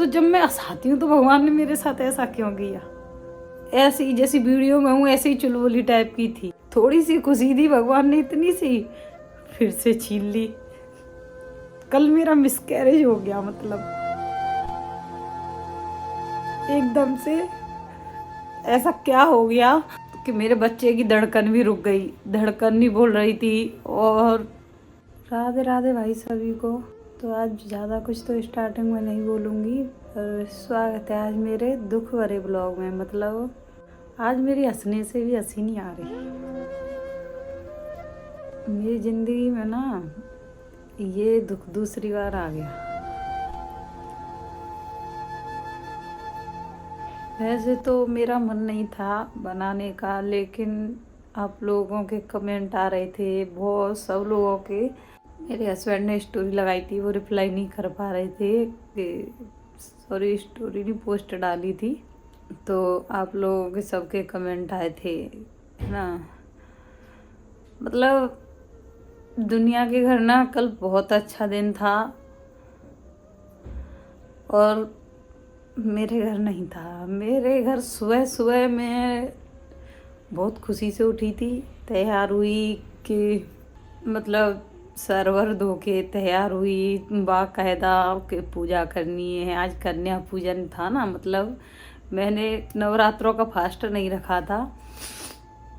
तो जब मैं हंसाती हूँ तो भगवान ने मेरे साथ ऐसा क्यों किया। ऐसी जैसी वीडियो में हूँ ऐसे ही चुलबुली टाइप की थी, थोड़ी सी खुशी थी, भगवान ने इतनी सी फिर से छीन ली। कल मेरा मिसकैरेज हो गया, मतलब एकदम से ऐसा क्या हो गया कि मेरे बच्चे की धड़कन भी रुक गई, धड़कन नहीं बोल रही थी। और राधे राधे भाई सभी को। तो आज ज़्यादा कुछ तो स्टार्टिंग में नहीं बोलूँगी, पर स्वागत है आज मेरे दुख भरे ब्लॉग में। मतलब आज मेरी हंसने से भी हंसी नहीं आ रही। मेरी ज़िंदगी में ना ये दुख दूसरी बार आ गया। वैसे तो मेरा मन नहीं था बनाने का, लेकिन आप लोगों के कमेंट आ रहे थे, बहुत सब लोगों के। मेरे हस्बैंड ने स्टोरी लगाई थी, वो रिप्लाई नहीं कर पा रहे थे कि सॉरी स्टोरी नहीं पोस्ट डाली थी, तो आप लोगों के सबके कमेंट आए थे, है ना। मतलब दुनिया के घर ना कल बहुत अच्छा दिन था और मेरे घर नहीं था। मेरे घर सुबह सुबह मैं बहुत खुशी से उठी थी, तैयार हुई कि मतलब सरवर धो के तैयार हुई, बाकायदा के पूजा करनी है। आज कन्या पूजन था ना, मतलब मैंने नवरात्रों का फास्ट नहीं रखा था,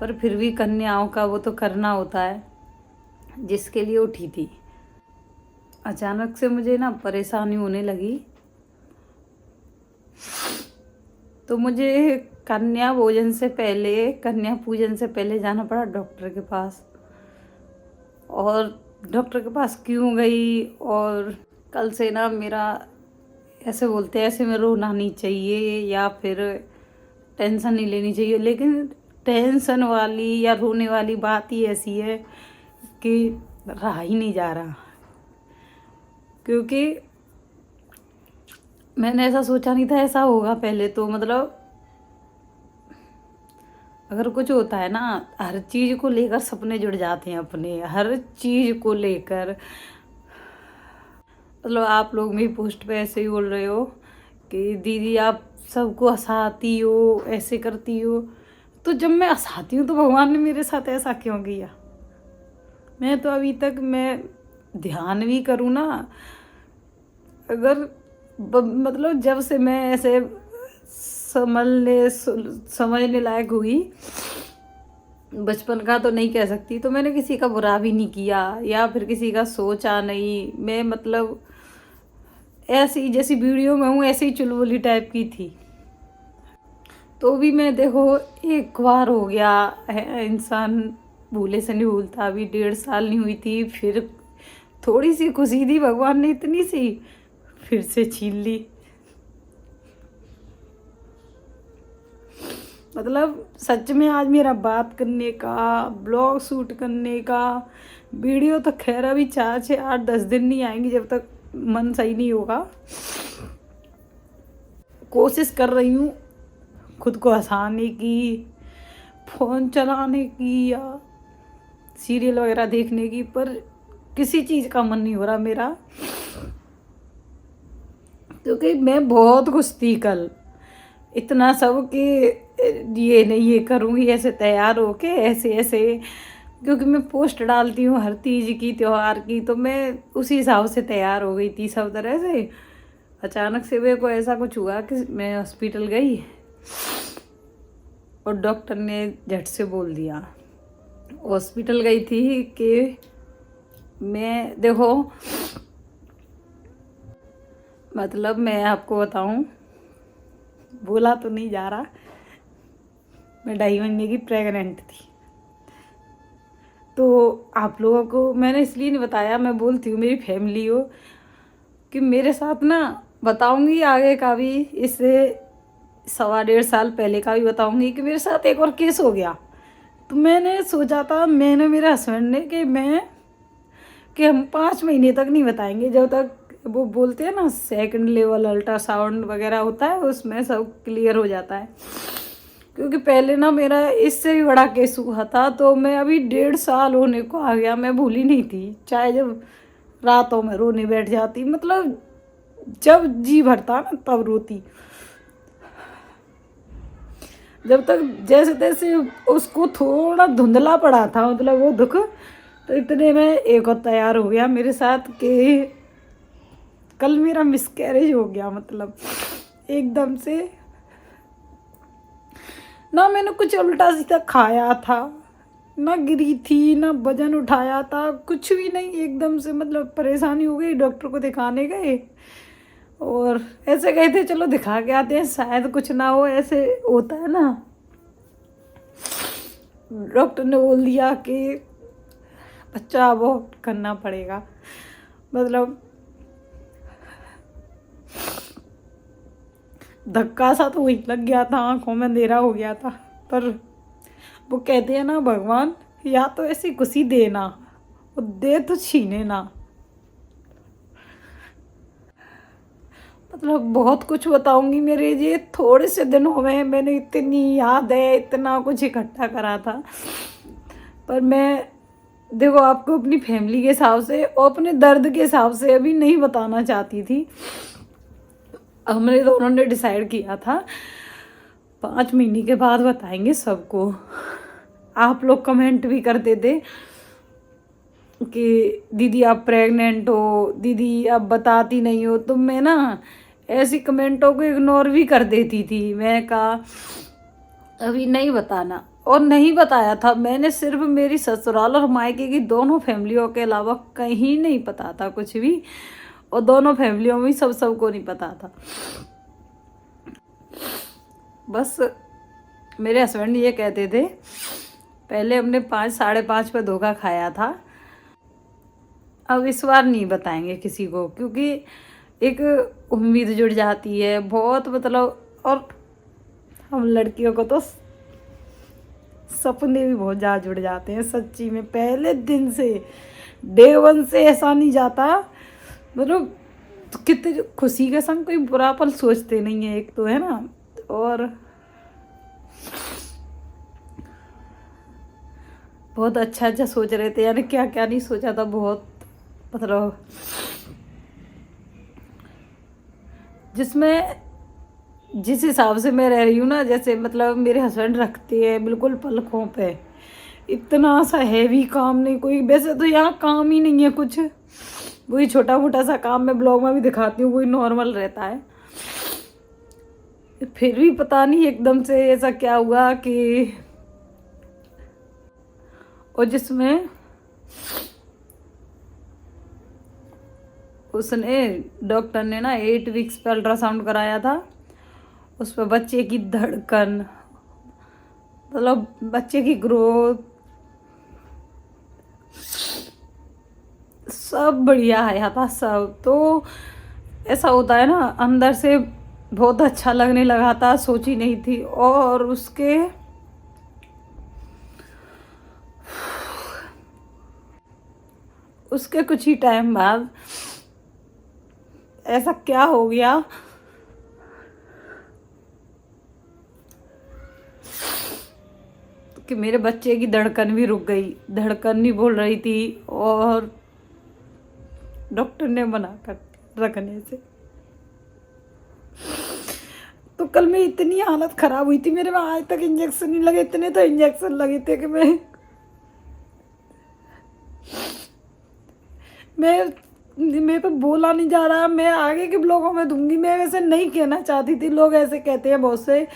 पर फिर भी कन्याओं का वो तो करना होता है, जिसके लिए उठी थी। अचानक से मुझे ना परेशानी होने लगी, तो मुझे कन्या पूजन से पहले जाना पड़ा डॉक्टर के पास। और डॉक्टर के पास क्यों गई, और कल से ना मेरा ऐसे बोलते हैं ऐसे में रोना नहीं चाहिए या फिर टेंशन नहीं लेनी चाहिए, लेकिन टेंशन वाली या रोने वाली बात ही ऐसी है कि रहा ही नहीं जा रहा। क्योंकि मैंने ऐसा सोचा नहीं था ऐसा होगा पहले। तो मतलब अगर कुछ होता है ना, हर चीज़ को लेकर सपने जुड़ जाते हैं अपने, हर चीज़ को लेकर। मतलब आप लोग मेरी पोस्ट पे ऐसे ही बोल रहे हो कि दीदी आप सबको हंसाती हो, ऐसे करती हो। तो जब मैं हंसाती हूँ तो भगवान ने मेरे साथ ऐसा क्यों किया। मैं तो अभी तक मैं ध्यान भी करूँ ना, अगर मतलब जब से मैं ऐसे समझने लायक हुई, बचपन का तो नहीं कह सकती, तो मैंने किसी का बुरा भी नहीं किया या फिर किसी का सोचा नहीं। मैं मतलब ऐसी जैसी वीडियो में हूँ ऐसे ही चुलबुली टाइप की थी। तो भी मैं देखो एक बार हो गया है, इंसान भूले से नहीं भूलता। अभी 1.5 साल नहीं हुई थी, फिर थोड़ी सी खुशी थी, भगवान ने इतनी सी फिर से छीन ली। मतलब सच में आज मेरा बात करने का, ब्लॉग शूट करने का, वीडियो तो खैर अभी 4 6 8 10 दिन नहीं आएंगी जब तक मन सही नहीं होगा। कोशिश कर रही हूँ खुद को हंसाने की, फ़ोन चलाने की या सीरियल वगैरह देखने की, पर किसी चीज़ का मन नहीं हो रहा मेरा। क्योंकि मैं बहुत खुश थी कल, इतना सब कि ये नहीं ये करूँगी ऐसे तैयार होके ऐसे ऐसे। क्योंकि मैं पोस्ट डालती हूँ हर तीज की, त्योहार की, तो मैं उसी हिसाब से तैयार हो गई थी सब तरह से। अचानक से मेरे को ऐसा कुछ हुआ कि मैं हॉस्पिटल गई और डॉक्टर ने झट से बोल दिया। हॉस्पिटल गई थी कि मैं देखो, मतलब मैं आपको बताऊं, बोला तो नहीं जा रहा, मैं 2.5 महीने की प्रेग्नेंट थी। तो आप लोगों को मैंने इसलिए नहीं बताया, मैं बोलती हूँ मेरी फैमिली हो कि मेरे साथ ना बताऊंगी आगे का भी, इससे 1.25 साल पहले का भी बताऊंगी कि मेरे साथ एक और केस हो गया। तो मैंने सोचा था, मैंने मेरे हस्बैंड ने कि हम 5 महीने तक नहीं बताएंगे, जब तक वो बोलते हैं ना 2nd लेवल अल्ट्रासाउंड वगैरह होता है, उसमें सब क्लियर हो जाता है। क्योंकि पहले ना मेरा इससे भी बड़ा केस हुआ था, तो मैं अभी 1.5 साल होने को आ गया, मैं भूली नहीं थी, चाहे जब रातों में रोने बैठ जाती। मतलब जब जी भरता ना तब रोती। जब तक जैसे तैसे उसको थोड़ा धुंधला पड़ा था मतलब वो दुख, तो इतने में एक और तैयार हो गया मेरे साथ कि कल मेरा मिसकैरेज हो गया। मतलब एकदम से ना मैंने कुछ उल्टा सीधा खाया था, ना गिरी थी, ना वजन उठाया था, कुछ भी नहीं। एकदम से मतलब परेशानी हो गई, डॉक्टर को दिखाने गए और ऐसे गए थे चलो दिखा के आते हैं शायद कुछ ना हो, ऐसे होता है ना। डॉक्टर ने बोल दिया कि बच्चा अबॉर्ट करना पड़ेगा। मतलब धक्का सा तो वही लग गया था, आंखों में अंधेरा हो गया था। पर वो कहते हैं ना भगवान या तो ऐसी खुशी देना और दे तो छीने ना। मतलब बहुत कुछ बताऊंगी, मेरे ये थोड़े से दिनों में मैंने इतनी याद है, इतना कुछ इकट्ठा करा था। पर मैं देखो आपको अपनी फैमिली के हिसाब से और अपने दर्द के हिसाब से अभी नहीं बताना चाहती थी। हमने दोनों ने डिसाइड किया था 5 महीने के बाद बताएंगे सबको। आप लोग कमेंट भी करते थे कि दीदी आप प्रेग्नेंट हो, दीदी आप बताती नहीं हो, तो मैं ना ऐसी कमेंटों को इग्नोर भी कर देती थी। मैं कहा अभी नहीं बताना, और नहीं बताया था मैंने। सिर्फ मेरी ससुराल और मायके की दोनों फैमिलियों के अलावा कहीं नहीं पता था कुछ भी, और दोनों फैमिलियों में सबको नहीं पता था। बस मेरे हस्बैंड ये कहते थे पहले हमने 5 साढ़े 5 पे धोखा खाया था, अब इस बार नहीं बताएंगे किसी को, क्योंकि एक उम्मीद जुड़ जाती है बहुत। मतलब और हम लड़कियों को तो सपने भी बहुत ज़्यादा जुड़ जाते हैं सच्ची में। पहले दिन से डे 1 से ऐसा नहीं जाता। मतलब तो कितने खुशी के संग कोई बुरा पल सोचते नहीं है, एक तो है ना। और बहुत अच्छा सोच रहे थे, यानी क्या क्या नहीं सोचा था बहुत। मतलब जिसमें जिस हिसाब से मैं रह रही हूँ ना, जैसे मतलब मेरे हस्बैंड रखते हैं बिल्कुल पलकों पे, इतना सा हैवी काम नहीं कोई। वैसे तो यहाँ काम ही नहीं है कुछ, वही छोटा मोटा सा काम मैं ब्लॉग में भी दिखाती हूँ, वही नॉर्मल रहता है। फिर भी पता नहीं एकदम से ऐसा क्या हुआ कि, और जिसमें उसने डॉक्टर ने ना 8 वीक्स पे अल्ट्रासाउंड कराया था। उस पर बच्चे की धड़कन, मतलब बच्चे की ग्रोथ सब बढ़िया आया था सब। तो ऐसा होता है ना अंदर से बहुत अच्छा लगने लगा था, सोची नहीं थी। और उसके कुछ ही टाइम बाद ऐसा क्या हो गया कि मेरे बच्चे की धड़कन भी रुक गई, धड़कन नहीं बोल रही थी, और डॉक्टर ने मना कर रखने से। तो कल में इतनी हालत खराब हुई थी मेरे में, आज तक इंजेक्शन नहीं लगे, इतने तो इंजेक्शन लगे थे कि मैं मेरे पे बोला नहीं जा रहा। मैं आगे के ब्लॉगों में दूंगी, मैं वैसे नहीं कहना चाहती थी। लोग ऐसे कहते हैं बहुत से,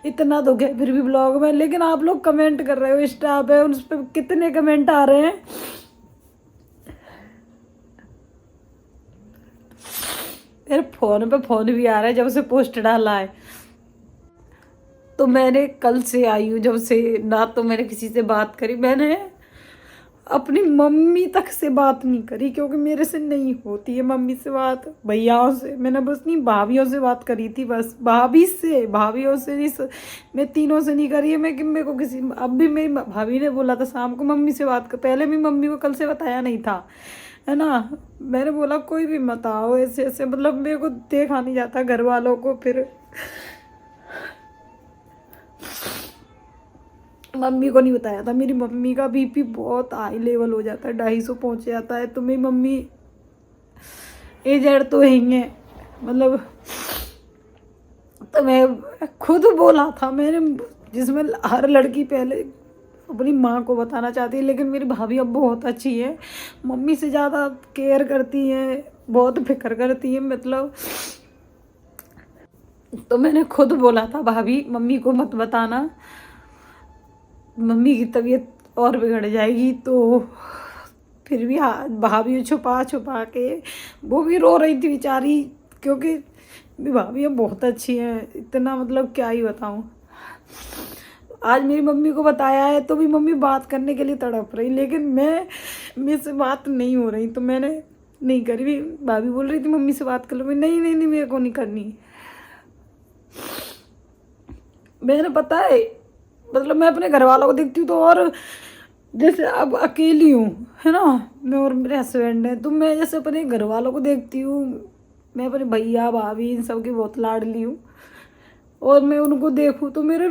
इतना दुख है फिर भी ब्लॉग में। लेकिन आप लोग कमेंट कर रहे हो इंस्टा पे, उस पर कितने कमेंट आ रहे हैं। मेरे फोन पे फोन भी आ रहा है जब से पोस्ट डाला है। तो मैंने कल से आई हूँ जब से, ना तो मैंने किसी से बात करी, मैंने अपनी मम्मी तक से बात नहीं करी, क्योंकि मेरे से नहीं होती है मम्मी से बात। भैयाओं से मैंने बस नहीं, भाभीयों से बात करी थी बस। भाभीयों से नहीं, मैं तीनों से नहीं करी है। मैं कि मेरे को किसी, अब भी मेरी भाभी ने बोला था शाम को मम्मी से बात कर। पहले भी मम्मी को कल से बताया नहीं था, है ना। मैंने बोला कोई भी मत आओ ऐसे ऐसे, मतलब मेरे को देखा नहीं जाता घर वालों को। फिर मम्मी को नहीं बताया था। मेरी मम्मी का बीपी बहुत हाई लेवल हो जाता है, 250 पहुंच जाता है। तो मेरी मम्मी एजेड तो है ही है, मतलब तो मैं खुद बोला था मैंने, जिसमें हर लड़की पहले अपनी माँ को बताना चाहती है, लेकिन मेरी भाभी अब बहुत अच्छी है, मम्मी से ज़्यादा केयर करती हैं, बहुत फिक्र करती हैं मतलब। तो मैंने खुद बोला था भाभी मम्मी को मत बताना, मम्मी की तबीयत और बिगड़ जाएगी। तो फिर भी हाँ, भाभी छुपा छुपा के, वो भी रो रही थी बेचारी, क्योंकि मेरी भाभी अब बहुत अच्छी है, इतना मतलब क्या ही बताऊँ। आज मेरी मम्मी को बताया है तो भी मम्मी बात करने के लिए तड़प रही, लेकिन मेरे से बात नहीं हो रही, तो मैंने नहीं करी। भी भाभी बोल रही थी मम्मी से बात कर लो, मैं नहीं नहीं नहीं मेरे को नहीं करनी। मैंने पता है मतलब मैं अपने घर वालों को देखती हूँ तो, और जैसे अब अकेली हूँ है ना, मैं और मेरे हस्बैंड हैं, तो मैं जैसे अपने घर वालों को देखती हूँ, मैं अपने भैया भाभी इन सब की बहुत लाडली हूँ, और मैं उनको देखूँ तो मेरे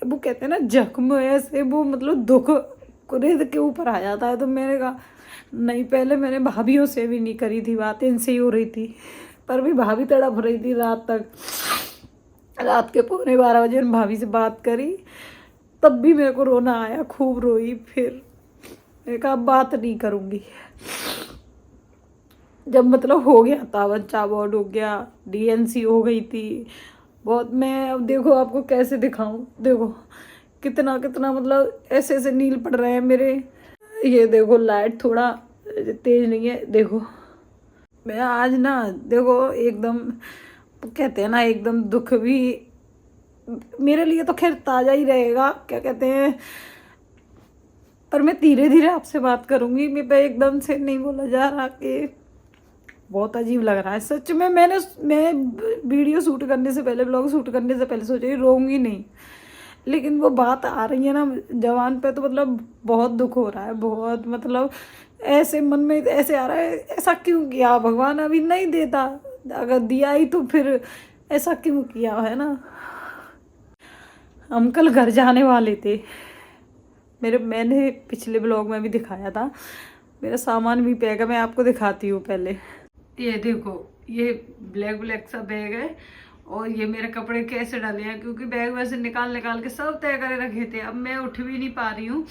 वो कहते हैं ना जख्म ऐसे, वो मतलब दुख कुरेद के ऊपर आ जाता है। तो मैंने कहा नहीं, पहले मैंने भाभीयों से भी नहीं करी थी बात, इनसे ही हो रही थी, पर भी भाभी तड़प रही थी रात तक। रात के 11:15 बजे भाभी से बात करी, तब भी मेरे को रोना आया, खूब रोई। फिर मैंने कहा अब बात नहीं करूँगी। जब मतलब हो गया था, बच्चा अबॉर्ड हो गया, डीएनसी हो गई थी बहुत। मैं अब देखो आपको कैसे दिखाऊं, देखो कितना कितना मतलब ऐसे ऐसे नील पड़ रहे हैं मेरे। ये देखो लाइट थोड़ा तेज नहीं है, देखो मैं आज ना देखो एकदम कहते हैं ना एकदम दुख भी मेरे लिए तो खैर ताज़ा ही रहेगा, क्या कहते हैं, पर मैं धीरे धीरे आपसे बात करूंगी। मैं पे एकदम से नहीं बोला जा रहा कि बहुत अजीब लग रहा है सच में। मैं वीडियो शूट करने से पहले, ब्लॉग शूट करने से पहले सोचा रोऊंगी नहीं, लेकिन वो बात आ रही है ना जवान पे, तो मतलब बहुत दुख हो रहा है, बहुत मतलब ऐसे मन में ऐसे आ रहा है, ऐसा क्यों किया भगवान, अभी नहीं देता, अगर दिया ही तो फिर ऐसा क्यों किया, है ना। हम कल घर जाने वाले थे, मैंने पिछले ब्लॉग में भी दिखाया था, मेरा सामान भी पैक है, मैं आपको दिखाती हूँ पहले। ये देखो ये ब्लैक ब्लैक सा बैग है, और ये मेरे कपड़े कैसे डाले हैं, क्योंकि बैग वैसे निकाल निकाल के सब तय करे रखे थे, अब मैं उठ भी नहीं पा रही हूँ।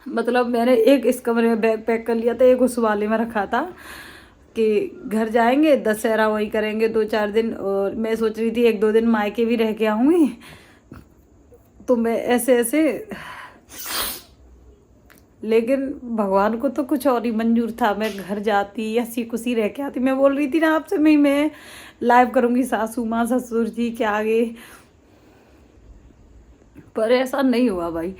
मतलब मैंने एक इस कमरे में बैग पैक कर लिया था, एक उस वाले में रखा था कि घर जाएंगे, दशहरा वही करेंगे 2-4 दिन, और मैं सोच रही थी 1-2 दिन मायके भी रह के आऊँगी। तो मैं ऐसे ऐसे, लेकिन भगवान को तो कुछ और ही मंजूर था, मैं घर जाती हंसी खुशी रह के आती। मैं बोल रही थी ना आपसे, मैं लाइव करूंगी सासू माँ ससुर जी के आगे, पर ऐसा नहीं हुआ भाई।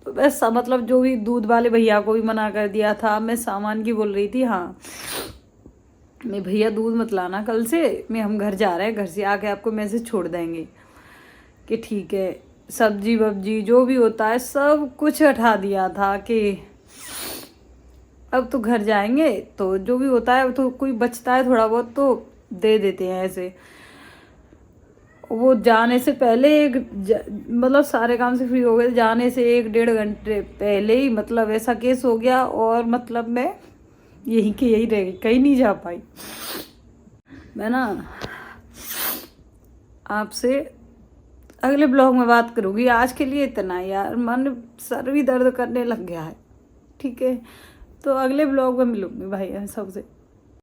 तो वैसा मतलब जो भी दूध वाले भैया को भी मना कर दिया था, मैं सामान की बोल रही थी, हाँ मैं भैया दूध मत लाना कल से, मैं हम घर जा रहे हैं, घर से आके आपको मैसेज छोड़ देंगे कि ठीक है। सब्जी वब्जी जो भी होता है सब कुछ हटा दिया था कि अब तो घर जाएंगे तो जो भी होता है तो कोई बचता है थोड़ा बहुत तो दे देते हैं ऐसे। वो जाने से पहले मतलब सारे काम से फ्री हो गए, जाने से 1-1.5 घंटे पहले ही मतलब ऐसा केस हो गया, और मतलब मैं यहीं के यही रह गई, कहीं नहीं जा पाई। मैं ना आपसे अगले ब्लॉग में बात करूँगी, आज के लिए इतना यार, मन सर भी दर्द करने लग गया है, ठीक है। तो अगले ब्लॉग में मिलूँगी भाई सबसे।